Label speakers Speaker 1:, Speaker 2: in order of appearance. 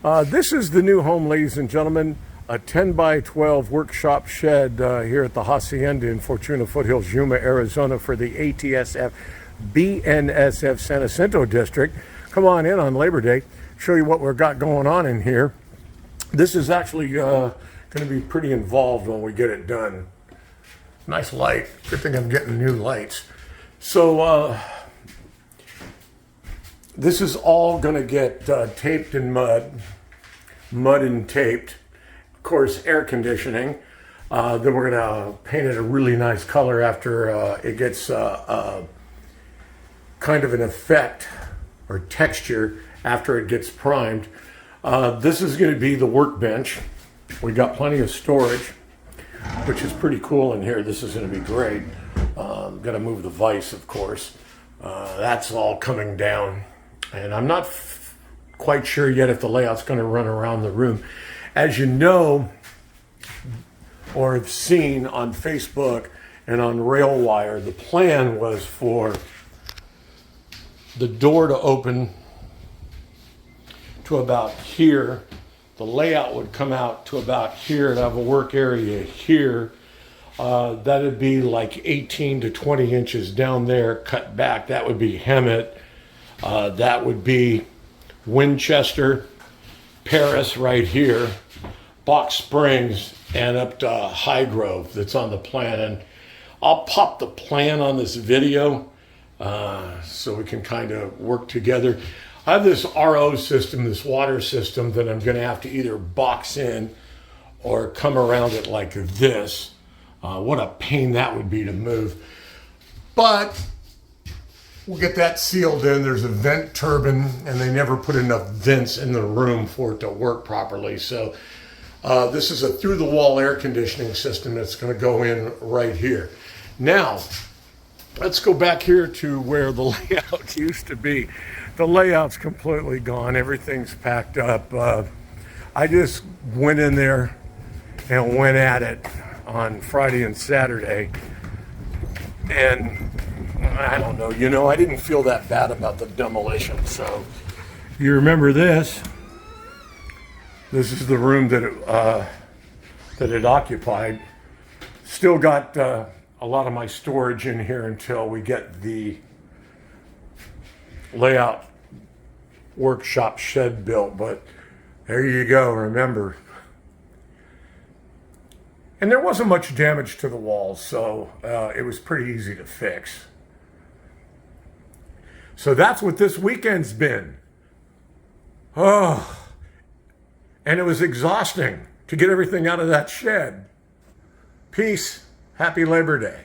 Speaker 1: This is the new home, ladies and gentlemen, a 10 by 12 workshop shed here at the Hacienda in Fortuna Foothills, Yuma, Arizona for the ATSF BNSF San Jacinto district. Come on in on Labor Day, show you what we've got going on in here. This is actually going to be pretty involved when we get it done. Nice light. Good thing I'm getting new lights. So this is all going to get taped in mud and taped. Of course, air conditioning. Then we're going to paint it a really nice color after it gets kind of an effect or texture after it gets primed. This is going to be the workbench. We got plenty of storage, which is pretty cool in here. This is going to be great. Got to move the vise, of course. That's all coming down. And I'm not quite sure yet if the layout's going to run around the room. As you know, or have seen on Facebook and on RailWire, the plan was for the door to open to about here. The layout would come out to about here and have a work area here. That'd be like 18 to 20 inches down there, cut back. That would be Hemet. That would be Winchester, Paris right here, Box Springs, and up to Highgrove that's on the plan. And I'll pop the plan on this video so we can kind of work together. I have this RO system, this water system, that I'm going to have to either box in or come around it like this. What a pain that would be to move. But we'll get that sealed in. There's a vent turbine, and they never put enough vents in the room for it to work properly. So this is a through-the-wall air conditioning system that's going to go in right here. Now, let's go back here to where the layout used to be. The layout's completely gone. Everything's packed up. I just went in there and went at it on Friday and Saturday. And I don't know, I didn't feel that bad about the demolition. So you remember this. This is the room that it occupied. Still got a lot of my storage in here until we get the layout workshop shed built. But there you go, remember. And there wasn't much damage to the walls, so it was pretty easy to fix. So that's what this weekend's been. Oh, and it was exhausting to get everything out of that shed. Peace. Happy Labor Day.